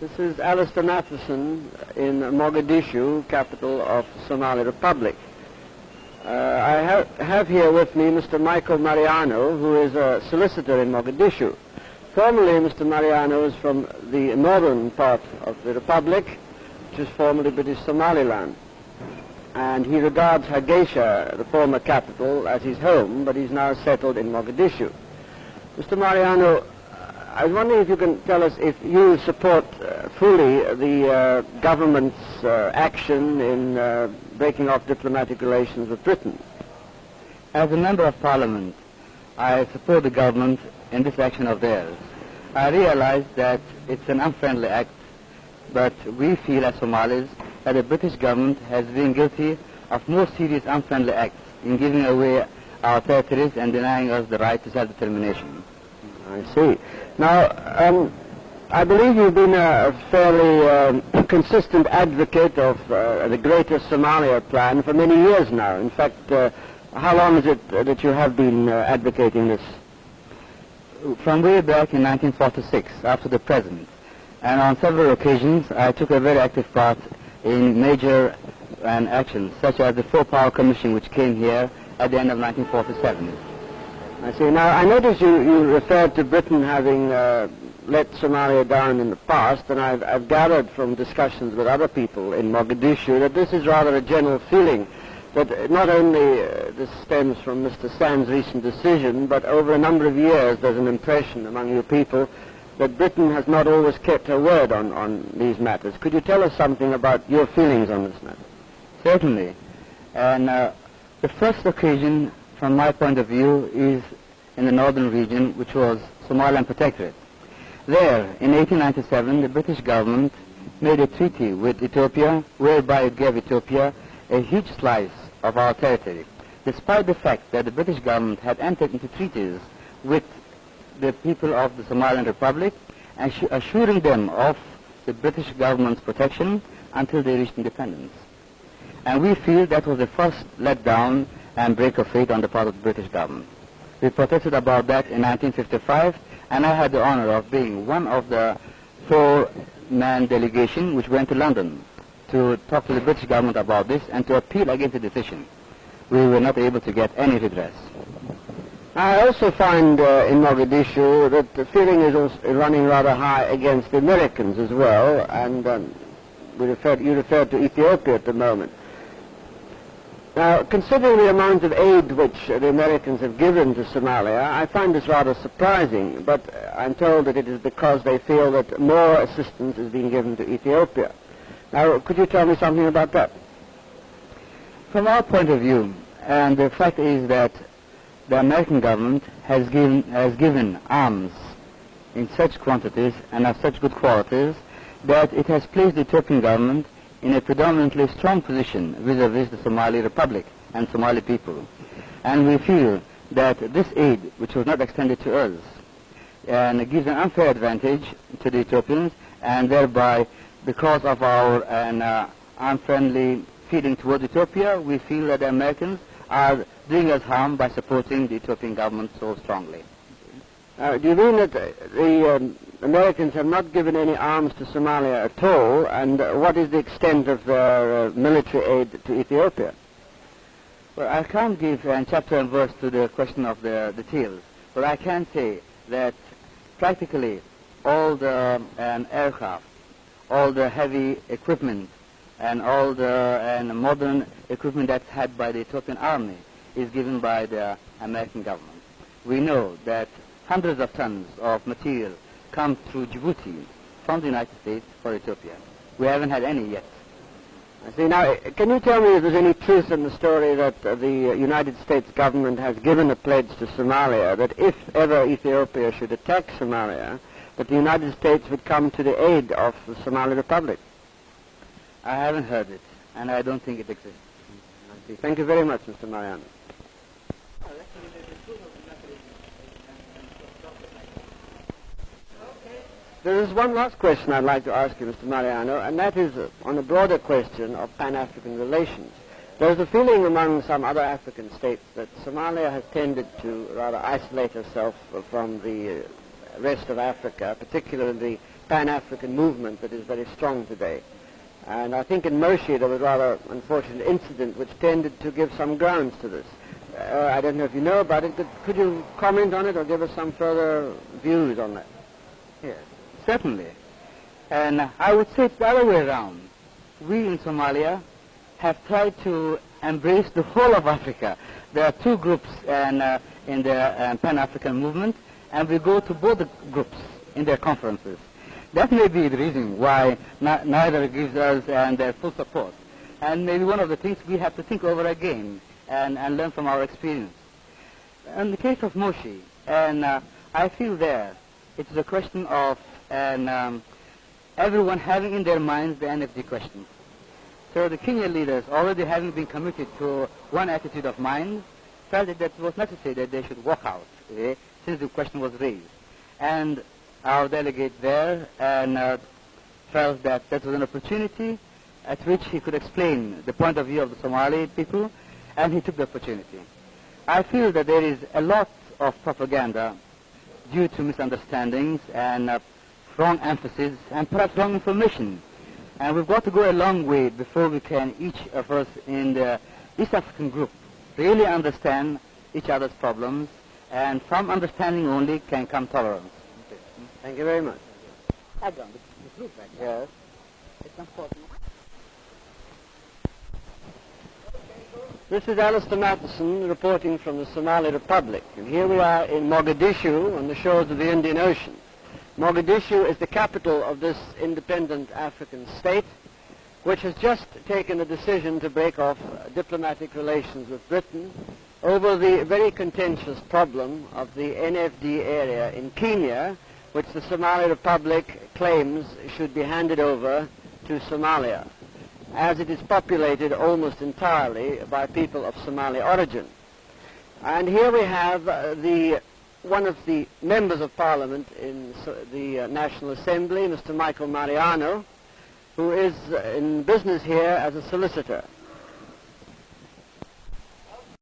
This is Alistair Matheson in Mogadishu, capital of the Somali Republic. I have here with me Mr. Maykal Maryaano, who is a solicitor in Mogadishu. Formerly, Mr. Maryaano is from the northern part of the Republic, which is formerly British Somaliland. And he regards Hargeisa, the former capital, as his home, but he's now settled in Mogadishu. Mr. Maryaano, I was wondering if you can tell us if you support fully the government's action in breaking off diplomatic relations with Britain. As a member of Parliament, I support the government in this action of theirs. I realize that it's an unfriendly act, but we feel as Somalis that the British government has been guilty of more serious unfriendly acts in giving away our territories and denying us the right to self-determination. I see. Now, I believe you've been a fairly consistent advocate of the Greater Somalia Plan for many years now. In fact, how long is it that you have been advocating this? From way back in 1946, up to the present. And on several occasions, I took a very active part in major actions, such as the Four-Power Commission, which came here at the end of 1947. I see. Now, I notice you referred to Britain having let Somalia down in the past, and I've gathered from discussions with other people in Mogadishu that this is rather a general feeling, that not only this stems from Mr. Sand's recent decision, but over a number of years there's an impression among you people that Britain has not always kept her word on these matters. Could you tell us something about your feelings on this matter? Certainly. And the first occasion, from my point of view, is in the northern region, which was Somaliland Protectorate. There, in 1897, the British government made a treaty with Ethiopia, whereby it gave Ethiopia a huge slice of our territory, despite the fact that the British government had entered into treaties with the people of the Somaliland Republic, and assuring them of the British government's protection until they reached independence. And we feel that was the first letdown and break of faith on the part of the British government. We protested about that in 1955, and I had the honor of being one of the four-man delegation which went to London to talk to the British government about this and to appeal against the decision. We were not able to get any redress. I also find in Mogadishu that the feeling is also running rather high against the Americans as well, and you referred to Ethiopia at the moment. Now, considering the amount of aid which the Americans have given to Somalia, I find this rather surprising, but I'm told that it is because they feel that more assistance is being given to Ethiopia. Now, could you tell me something about that? From our point of view, and the fact is that the American government has given arms in such quantities and of such good qualities that it has placed the Ethiopian government in a predominantly strong position vis-a-vis the Somali Republic and Somali people. And we feel that this aid, which was not extended to us, and gives an unfair advantage to the Ethiopians, and thereby, because of our unfriendly feeling towards Ethiopia, we feel that the Americans are doing us harm by supporting the Ethiopian government so strongly. Do you mean that the Americans have not given any arms to Somalia at all, and what is the extent of their military aid to Ethiopia? Well, I can't give chapter and verse to the question of the details, but I can say that practically all the aircraft, all the heavy equipment, and all the modern equipment that's had by the Ethiopian army is given by the American government. We know that hundreds of tons of material come through Djibouti from the United States for Ethiopia. We haven't had any yet. I see. Now, can you tell me if there's any truth in the story that the United States government has given a pledge to Somalia that if ever Ethiopia should attack Somalia, that the United States would come to the aid of the Somali Republic? I haven't heard it, and I don't think it exists. I see. Thank you very much, Mr. Maryaano. There is one last question I'd like to ask you, Mr. Maryaano, and that is on a broader question of Pan-African relations. There's a feeling among some other African states that Somalia has tended to rather isolate herself from the rest of Africa, particularly the Pan-African movement that is very strong today. And I think in Moshi there was a rather unfortunate incident which tended to give some grounds to this. I don't know if you know about it, but could you comment on it or give us some further views on that? Yes, certainly. And I would say it's the other way around. We in Somalia have tried to embrace the whole of Africa. There are two groups in the Pan-African movement, and we go to both the groups in their conferences. That may be the reason why neither gives us their full support. And maybe one of the things we have to think over again and learn from our experience. In the case of Moshi, I feel there it is a question of everyone having in their minds the NFD question. So the Kenyan leaders, already having been committed to one attitude of mind, felt that it was necessary that they should walk out since the question was raised. And our delegate there felt that that was an opportunity at which he could explain the point of view of the Somali people, and he took the opportunity. I feel that there is a lot of propaganda due to misunderstandings and wrong emphasis and perhaps wrong information. And we've got to go a long way before we can, each of us in the East African group, really understand each other's problems, and from understanding only can come tolerance. Thank you very much. The group back there. Yes. It's important. This is Alistair Matheson reporting from the Somali Republic. And here we are in Mogadishu on the shores of the Indian Ocean. Mogadishu is the capital of this independent African state, which has just taken a decision to break off diplomatic relations with Britain over the very contentious problem of the NFD area in Kenya, which the Somali Republic claims should be handed over to Somalia, as it is populated almost entirely by people of Somali origin. And here we have one of the members of Parliament in the National Assembly, Mr. Maykal, who is in business here as a solicitor.